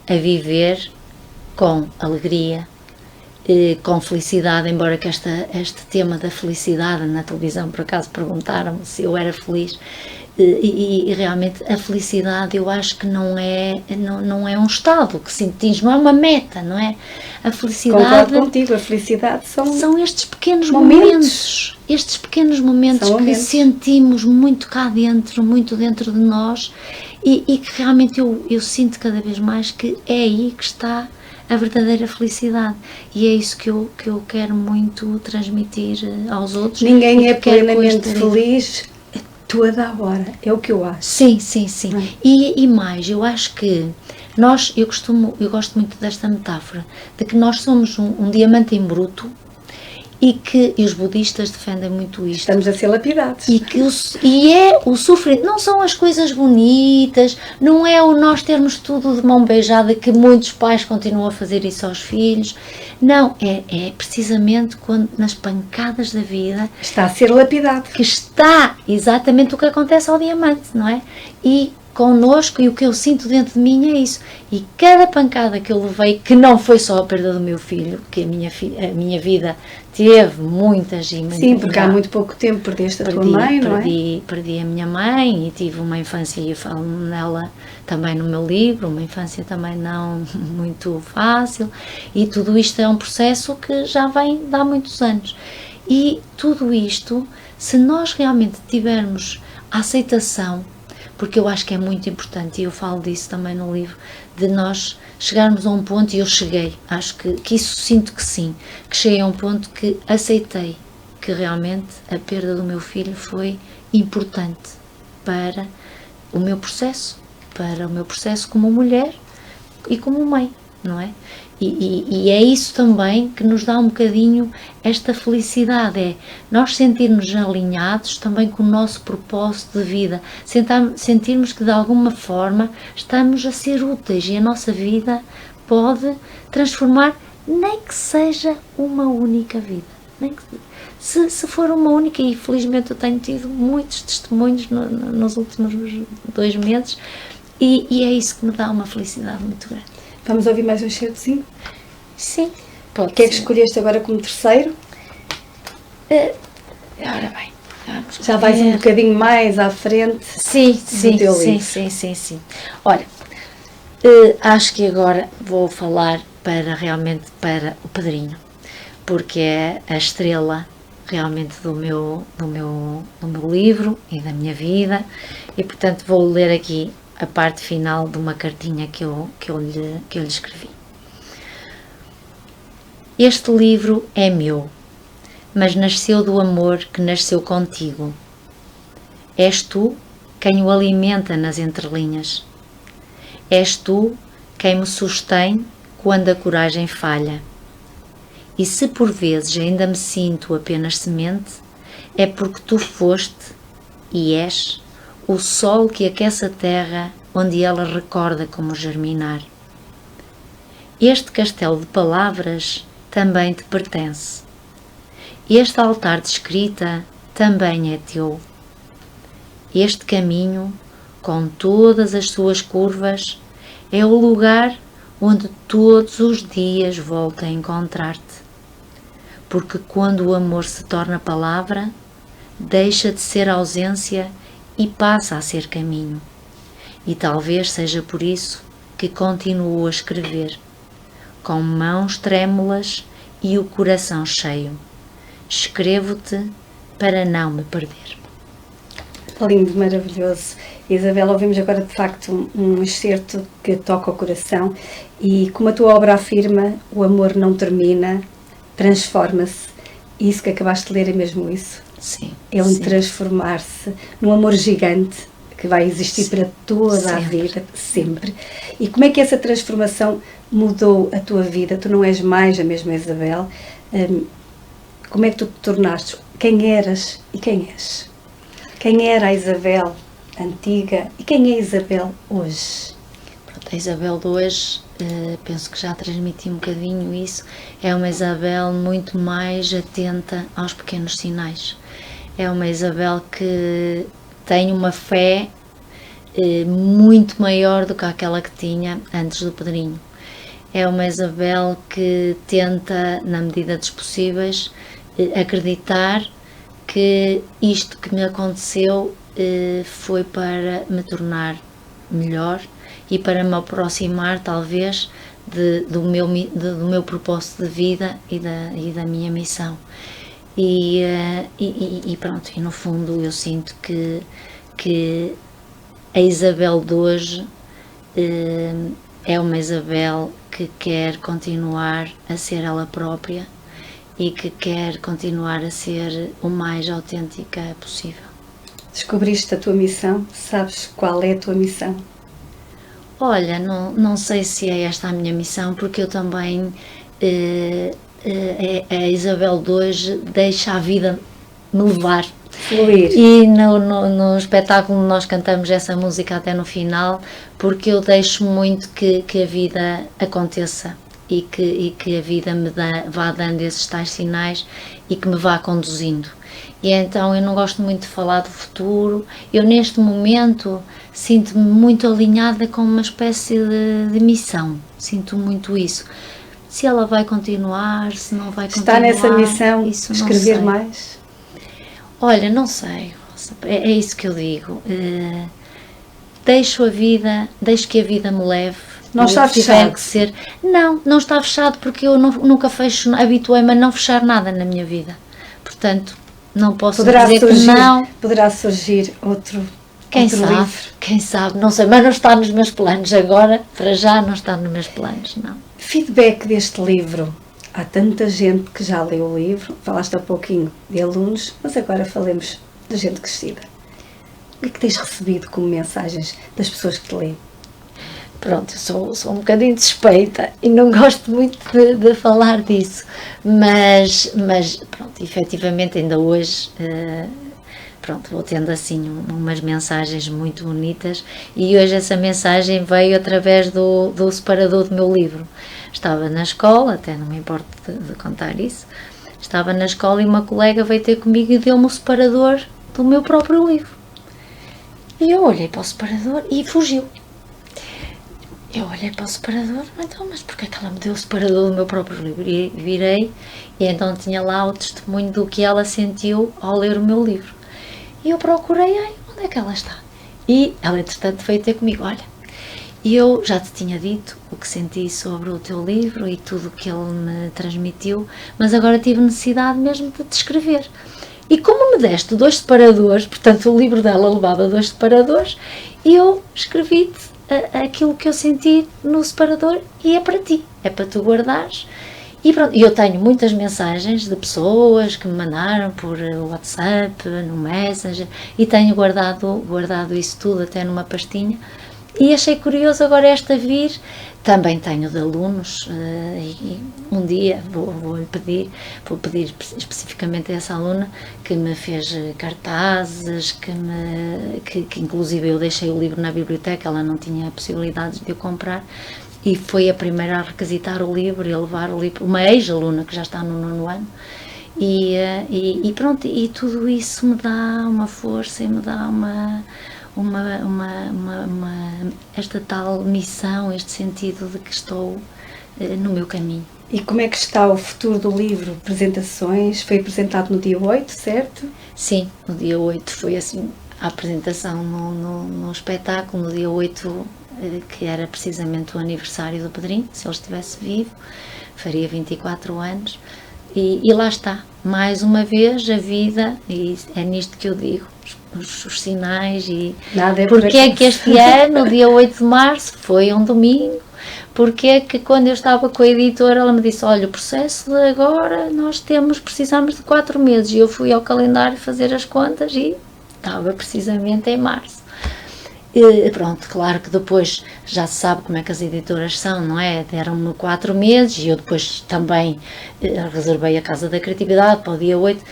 a viver com alegria, com felicidade, embora que este tema da felicidade na televisão, por acaso perguntaram-me se eu era feliz, e realmente a felicidade eu acho que não é um estado que se atinge, não é uma meta, não é? A felicidade... Concordo contigo, a felicidade são estes pequenos momentos, estes pequenos momentos que sentimos muito cá dentro, muito dentro de nós, e que realmente eu sinto cada vez mais que é aí que está a verdadeira felicidade, e é isso que eu quero muito transmitir aos outros. Ninguém é plenamente feliz toda a hora, é o que eu acho. Sim. E mais, eu acho que eu gosto muito desta metáfora, de que nós somos um diamante em bruto, e os budistas defendem muito isto. Estamos a ser lapidados. E é o sofrimento, não são as coisas bonitas, não é o nós termos tudo de mão beijada, que muitos pais continuam a fazer isso aos filhos. Não, é precisamente quando nas pancadas da vida... Está a ser lapidado. Que está exatamente o que acontece ao diamante, não é? E connosco, e o que eu sinto dentro de mim é isso. E cada pancada que eu levei, que não foi só a perda do meu filho, que a minha vida teve muitas e muitas. Sim, porque há muito pouco tempo perdeste a tua mãe, não é? Perdi a minha mãe e tive uma infância, e eu falo nela também no meu livro, uma infância também não muito fácil, e tudo isto é um processo que já vem de há muitos anos. E tudo isto, se nós realmente tivermos a aceitação, porque eu acho que é muito importante, e eu falo disso também no livro, de nós chegarmos a um ponto, e eu cheguei, acho que isso sinto que sim, que cheguei a um ponto que aceitei que realmente a perda do meu filho foi importante para o meu processo como mulher e como mãe, não é? E é isso também que nos dá um bocadinho esta felicidade, é nós sentirmos alinhados também com o nosso propósito de vida, sentirmos que de alguma forma estamos a ser úteis e a nossa vida pode transformar, nem que seja uma única vida, nem que, se for uma única, e felizmente eu tenho tido muitos testemunhos nos últimos 2 meses, e é isso que me dá uma felicidade muito grande. Vamos ouvir mais um certozinho? Sim, pode. O que é que escolheste agora como terceiro? Ora bem, já vais um bocadinho mais à frente. Sim. Olha, acho que agora vou falar realmente para o Pedrinho, porque é a estrela realmente do meu livro e da minha vida, e portanto vou ler aqui a parte final de uma cartinha que eu lhe escrevi. Este livro é meu, mas nasceu do amor que nasceu contigo. És tu quem o alimenta nas entrelinhas. És tu quem me sustém quando a coragem falha. E se por vezes ainda me sinto apenas semente, é porque tu foste e és o sol que aquece a terra onde ela recorda como germinar. Este castelo de palavras também te pertence. Este altar de escrita também é teu. Este caminho, com todas as suas curvas, é o lugar onde todos os dias volto a encontrar-te. Porque quando o amor se torna palavra, deixa de ser ausência e passa a ser caminho. E talvez seja por isso que continuo a escrever, com mãos trêmulas e o coração cheio. Escrevo-te para não me perder. Lindo, maravilhoso. Isabel, ouvimos agora de facto um excerto que toca o coração, e como a tua obra afirma, o amor não termina, transforma-se. Isso que acabaste de ler é mesmo isso? Sim. É um transformar-se num amor gigante que vai existir para toda a vida, sempre. E como é que essa transformação mudou a tua vida? Tu não és mais a mesma Isabel. Como é que tu te tornaste? Quem eras e quem és? Quem era a Isabel antiga e quem é a Isabel hoje? Pronto, a Isabel de hoje, penso que já transmiti um bocadinho isso, é uma Isabel muito mais atenta aos pequenos sinais. É uma Isabel que tem uma fé muito maior do que aquela que tinha antes do Pedrinho. É uma Isabel que tenta, na medida dos possíveis, acreditar que isto que me aconteceu foi para me tornar melhor e para me aproximar, talvez, do meu propósito de vida e da minha missão. E pronto, e no fundo eu sinto que a Isabel de hoje é uma Isabel que quer continuar a ser ela própria e que quer continuar a ser o mais autêntica possível. Descobriste a tua missão? Sabes qual é a tua missão? Olha, não sei se é esta a minha missão, porque eu também, a Isabel de hoje deixa a vida me levar. Fluir. E no espetáculo nós cantamos essa música até no final, porque eu deixo muito que a vida aconteça e que a vida vá dando esses tais sinais e que me vá conduzindo. E então eu não gosto muito de falar do futuro. Eu neste momento sinto-me muito alinhada com uma espécie de missão, sinto muito isso. Se ela vai continuar, se não vai continuar. Está nessa missão, isso escrever mais? Olha, não sei, é isso que eu digo. Deixo que a vida me leve. Não está fechado? Que ser. Não está fechado, porque eu nunca fecho, habituei-me a não fechar nada na minha vida. Portanto, não posso dizer que não. Poderá surgir outro livro. Quem sabe, não sei, mas não está nos meus planos agora, para já não está nos meus planos, não. Feedback deste livro. Há tanta gente que já leu o livro, falaste há pouquinho de alunos, mas agora falemos de gente crescida. O que é que tens recebido como mensagens das pessoas que te leem? Pronto, eu sou um bocadinho suspeita e não gosto muito de falar disso, mas pronto, efetivamente ainda hoje, pronto, vou tendo assim umas mensagens muito bonitas e hoje essa mensagem veio através do separador do meu livro. Estava na escola, até não me importo de contar isso, estava na escola e uma colega veio ter comigo e deu-me o separador do meu próprio livro. E eu olhei para o separador e fugiu. Eu olhei para o separador, então, mas porquê que ela me deu o separador do meu próprio livro? E virei, e então tinha lá o testemunho do que ela sentiu ao ler o meu livro. E eu procurei, onde é que ela está? E ela, entretanto, veio ter comigo, olha, eu já te tinha dito o que senti sobre o teu livro e tudo o que ele me transmitiu, mas agora tive necessidade mesmo de te escrever. E como me deste 2 separadores, portanto o livro dela levava 2 separadores, eu escrevi-te aquilo que eu senti no separador e é para ti, é para tu guardares. E pronto, eu tenho muitas mensagens de pessoas que me mandaram por WhatsApp, no Messenger, e tenho guardado isso tudo até numa pastinha. E achei curioso agora esta vir. Também tenho de alunos e um dia vou pedir especificamente a essa aluna que me fez cartazes, que inclusive eu deixei o livro na biblioteca, ela não tinha possibilidades de o comprar e foi a primeira a requisitar o livro e a levar o livro, uma ex-aluna que já está no 9º ano. E pronto, e tudo isso me dá uma força e me dá esta tal missão, este sentido de que estou no meu caminho. E como é que está o futuro do livro? Apresentações? Foi apresentado no dia 8, certo? Sim, no dia 8 foi assim a apresentação no espetáculo, no dia 8, que era precisamente o aniversário do Pedrinho, se ele estivesse vivo, faria 24 anos. E lá está, mais uma vez a vida, e é nisto que eu digo, os sinais e porque é que este ano, dia 8 de março, foi um domingo, porque é que quando eu estava com a editora ela me disse, olha, o processo de agora precisamos de 4 meses, e eu fui ao calendário fazer as contas e estava precisamente em março. E pronto, claro que depois já se sabe como é que as editoras são, não é? Deram-me 4 meses e eu depois também reservei a Casa da Criatividade para o dia 8.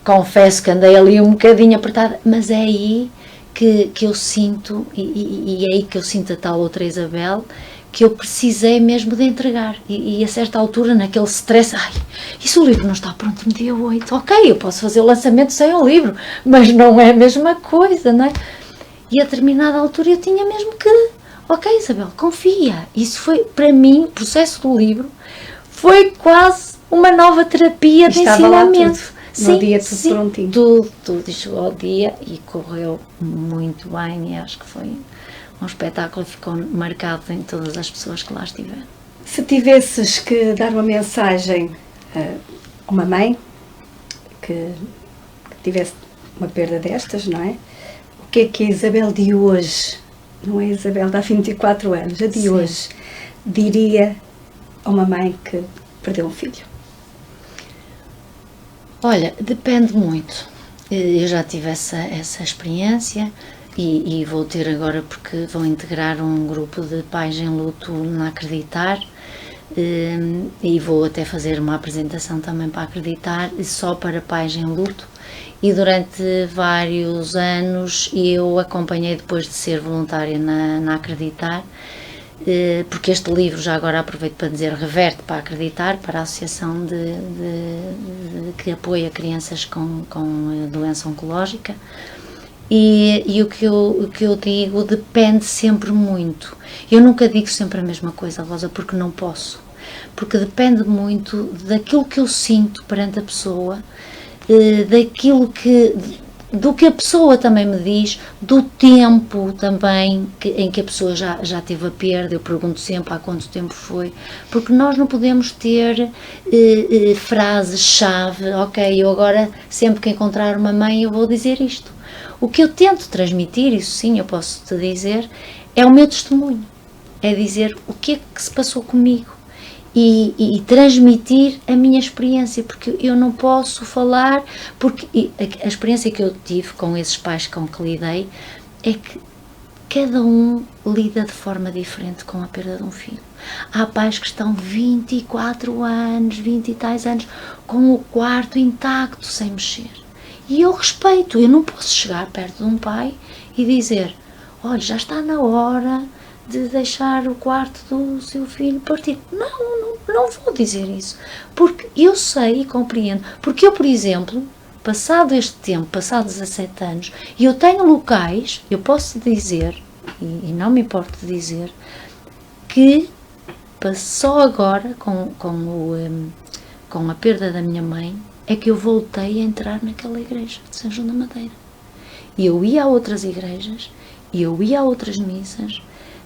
Confesso que andei ali um bocadinho apertada, mas é aí que eu sinto, e é aí que eu sinto a tal outra Isabel, que eu precisei mesmo de entregar. E a certa altura, naquele stress, e se o livro não está pronto no dia 8? Ok, eu posso fazer o lançamento sem o livro, mas não é a mesma coisa, não é? E a determinada altura eu tinha mesmo que, ok Isabel, confia. Isso foi, para mim, o processo do livro, foi quase uma nova terapia de ensinamento. No dia tudo prontinho. Tudo chegou ao dia e correu muito bem e acho que foi um espetáculo que ficou marcado em todas as pessoas que lá estiveram. Se tivesses que dar uma mensagem a uma mãe que tivesse uma perda destas, não é? O que é a Isabel de hoje, não é a Isabel de há 24 anos, a de hoje, diria a uma mãe que perdeu um filho? Olha, depende muito. Eu já tive essa experiência e vou ter agora porque vou integrar um grupo de pais em luto na Acreditar e vou até fazer uma apresentação também para Acreditar, só para pais em luto. E durante vários anos eu acompanhei, depois de ser voluntária na Acreditar, porque este livro, já agora aproveito para dizer, reverte para acreditar, para a Associação que apoia crianças com doença oncológica. E o que eu digo depende sempre muito. Eu nunca digo sempre a mesma coisa, Rosa, porque não posso. Porque depende muito daquilo que eu sinto perante a pessoa, do que a pessoa também me diz, do tempo também em que a pessoa já teve a perda. Eu pergunto sempre há quanto tempo foi, porque nós não podemos ter frases-chave, ok, eu agora sempre que encontrar uma mãe eu vou dizer isto. O que eu tento transmitir, isso sim eu posso te dizer, é o meu testemunho, é dizer o que é que se passou comigo e transmitir a minha experiência, porque eu não posso falar, porque a experiência que eu tive com esses pais com que lidei é que cada um lida de forma diferente com a perda de um filho. Há pais que estão 24 anos, 20 e tais anos, com o quarto intacto, sem mexer. E eu respeito, eu não posso chegar perto de um pai e dizer, olha, já está na hora de deixar o quarto do seu filho partir. Não vou dizer isso, porque eu sei e compreendo, porque eu, por exemplo, passado este tempo, passado 17 anos, eu tenho locais, eu posso dizer, e não me importo de dizer, que só agora, com a perda da minha mãe, é que eu voltei a entrar naquela igreja de São João da Madeira. E eu ia a outras igrejas, e eu ia a outras missas,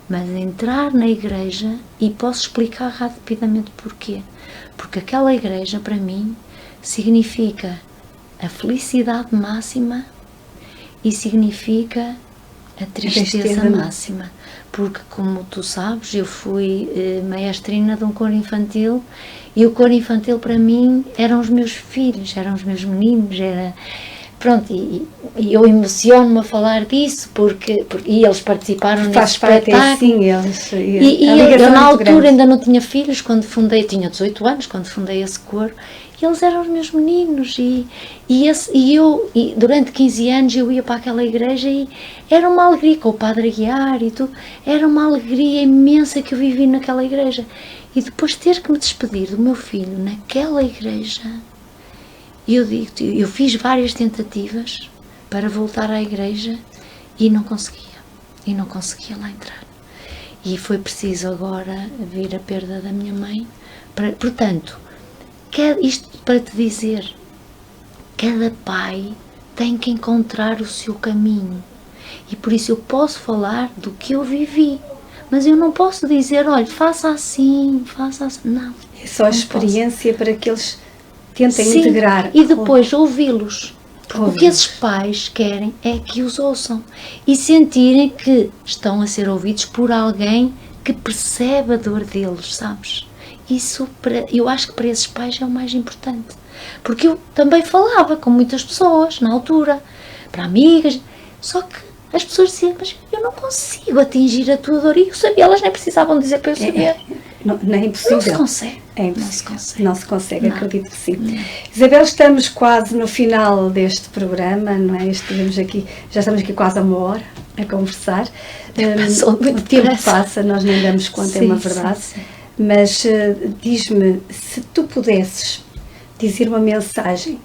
mas entrar na igreja, e posso explicar rapidamente porquê. Porque aquela igreja, para mim, significa a felicidade máxima e significa a tristeza máxima. Porque, como tu sabes, eu fui maestrina de um coro infantil, e o coro infantil para mim eram os meus filhos, eram os meus meninos, pronto, e eu emociono-me a falar disso, porque eles participaram nesse espetáculo. Sim, eu na altura grande. Ainda não tinha filhos, quando fundei, tinha 18 anos, quando fundei esse coro, e eles eram os meus meninos, e durante 15 anos eu ia para aquela igreja e era uma alegria, com o Padre Aguiar e tudo, era uma alegria imensa que eu vivi naquela igreja. E depois ter que me despedir do meu filho naquela igreja, eu fiz várias tentativas para voltar à igreja e não conseguia lá entrar. E foi preciso agora vir a perda da minha mãe. Portanto, isto para te dizer, cada pai tem que encontrar o seu caminho. E por isso eu posso falar do que eu vivi, mas eu não posso dizer, olha, faça assim, não. É só a experiência para que eles tentem integrar. E depois ouvi-los. O que esses pais querem é que os ouçam e sentirem que estão a ser ouvidos por alguém que percebe a dor deles, sabes? Isso, eu acho que para esses pais é o mais importante. Porque eu também falava com muitas pessoas na altura, para amigas, só que as pessoas diziam, mas eu não consigo atingir a tua dor. E eu sabia, elas nem precisavam dizer para eu saber. Não é impossível. Não se consegue. É impossível. Não se consegue, acredito que sim. Isabel, estamos quase no final deste programa, não é? Já estamos aqui quase a uma hora a conversar. O tempo passa, nós nem damos conta, é uma verdade. Sim. Mas diz-me, se tu pudesses dizer uma mensagem,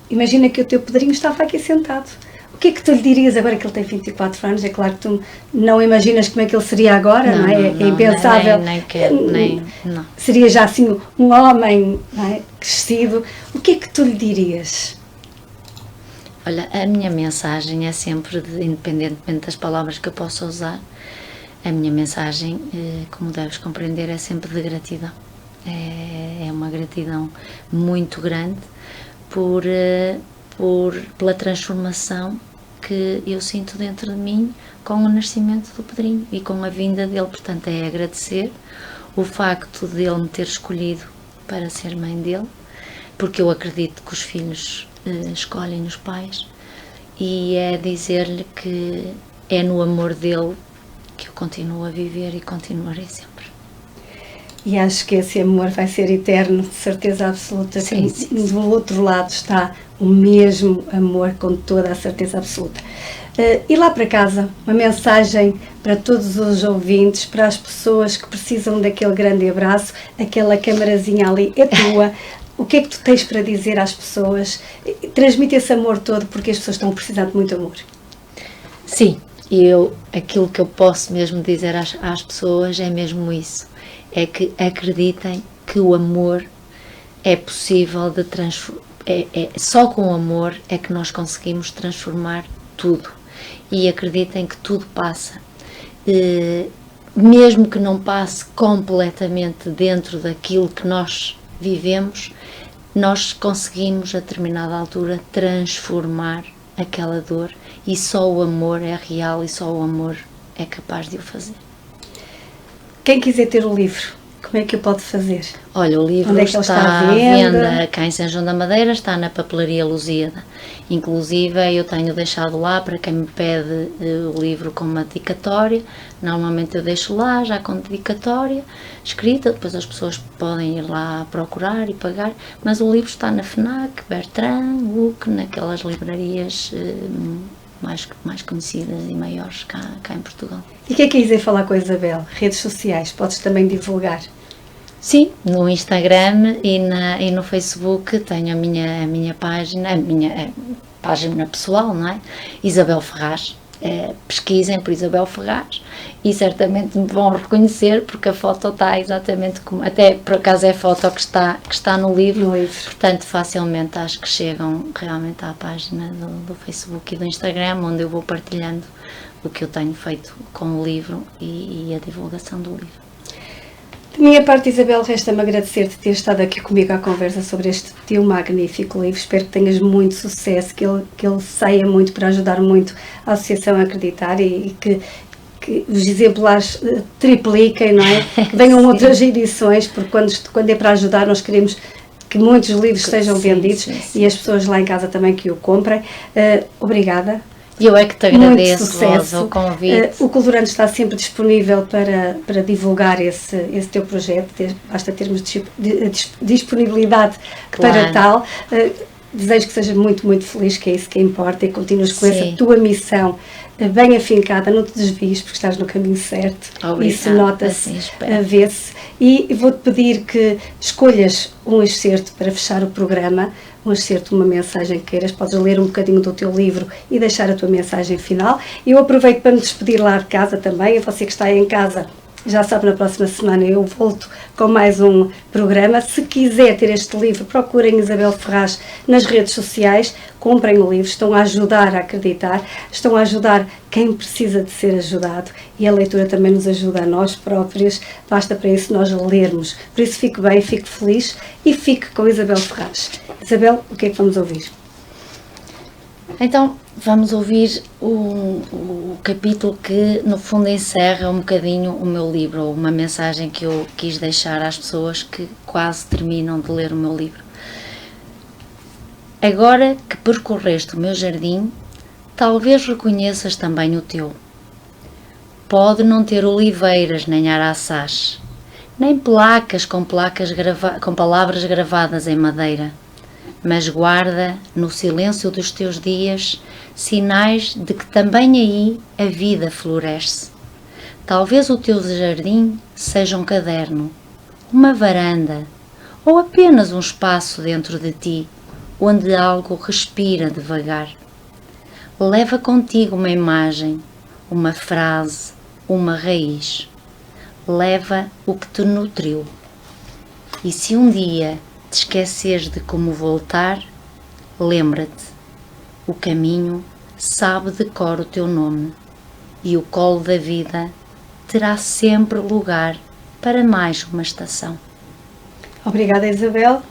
imagina que o teu padrinho estava aqui sentado. O que é que tu lhe dirias agora que ele tem 24 anos? É claro que tu não imaginas como é que ele seria agora, não é? É impensável. Não. Seria já assim um homem, não é? Crescido. O que é que tu lhe dirias? Olha, a minha mensagem é sempre, independentemente das palavras que eu possa usar, a minha mensagem, como deves compreender, é sempre de gratidão. É uma gratidão muito grande pela transformação que eu sinto dentro de mim com o nascimento do Pedrinho e com a vinda dele. Portanto, é agradecer o facto de ele me ter escolhido para ser mãe dele, porque eu acredito que os filhos escolhem os pais, e é dizer-lhe que é no amor dele que eu continuo a viver e continuarei sempre. E acho que esse amor vai ser eterno, de certeza absoluta. Sim. Do outro lado está o mesmo amor, com toda a certeza absoluta. E lá para casa, uma mensagem para todos os ouvintes, para as pessoas que precisam daquele grande abraço, aquela camarazinha ali é tua. O que é que tu tens para dizer às pessoas? Transmite esse amor todo, porque as pessoas estão precisando de muito amor. Sim, aquilo que eu posso mesmo dizer às pessoas é mesmo isso, é que acreditem que o amor é possível de transformar, só com o amor é que nós conseguimos transformar tudo, e acreditem que tudo passa, mesmo que não passe completamente dentro daquilo que nós vivemos, nós conseguimos a determinada altura transformar aquela dor, e só o amor é real e só o amor é capaz de o fazer. Quem quiser ter o livro, como é que o pode fazer? Olha, o livro está à venda cá em São João da Madeira, está na papelaria Lusíada. Inclusive eu tenho deixado lá para quem me pede o livro com uma dedicatória. Normalmente eu deixo lá já com dedicatória escrita, depois as pessoas podem ir lá procurar e pagar, mas o livro está na FNAC, Bertrand, UC, naquelas livrarias mais conhecidas e maiores cá em Portugal. E quem quiser falar com a Isabel, redes sociais, podes também divulgar? Sim, no Instagram e no Facebook tenho a minha página, página pessoal, não é? Isabel Ferraz. Pesquisem por Isabel Ferraz e certamente me vão reconhecer, porque a foto está exatamente como, até por acaso é a foto que está no livro, portanto facilmente acho que chegam realmente à página do Facebook e do Instagram, onde eu vou partilhando o que eu tenho feito com o livro e a divulgação do livro. Da minha parte, Isabel, resta-me agradecer-te ter estado aqui comigo à conversa sobre este teu magnífico livro. Espero que tenhas muito sucesso, que ele saia muito para ajudar muito a Associação a Acreditar e que os exemplares tripliquem, não é? Que venham outras edições, porque quando é para ajudar nós queremos que muitos livros sejam vendidos e as pessoas lá em casa também que o comprem. Obrigada. E eu é que te agradeço, Rosa, o convite. O Culturando está sempre disponível para divulgar esse teu projeto, basta termos disponibilidade para tal. Desejo que sejas muito, muito feliz, que é isso que importa, e continuas com essa tua missão bem afincada, não te desvies, porque estás no caminho certo. Obrigada, isso nota-se, assim vê-se. E vou-te pedir que escolhas um excerto para fechar o programa, um excerto, uma mensagem que queiras, podes ler um bocadinho do teu livro e deixar a tua mensagem final. Eu aproveito para me despedir lá de casa também, você que está aí em casa, já sabe, na próxima semana eu volto com mais um programa. Se quiser ter este livro, procurem Isabel Ferraz nas redes sociais, comprem o livro, estão a ajudar a acreditar, estão a ajudar quem precisa de ser ajudado, e a leitura também nos ajuda a nós próprios, basta para isso nós lermos. Por isso fique bem, fique feliz e fique com Isabel Ferraz. Isabel, o que é que vamos ouvir? Então, vamos ouvir o capítulo que, no fundo, encerra um bocadinho o meu livro, ou uma mensagem que eu quis deixar às pessoas que quase terminam de ler o meu livro. Agora que percorreste o meu jardim, talvez reconheças também o teu. Pode não ter oliveiras nem araçás, nem placas com palavras gravadas em madeira, mas guarda no silêncio dos teus dias sinais de que também aí a vida floresce. Talvez o teu jardim seja um caderno, uma varanda ou apenas um espaço dentro de ti, onde algo respira devagar. Leva contigo uma imagem, uma frase, uma raiz. Leva o que te nutriu. E se um dia te esqueceres de como voltar, lembra-te, o caminho sabe de cor o teu nome, e o colo da vida terá sempre lugar para mais uma estação. Obrigada, Isabel.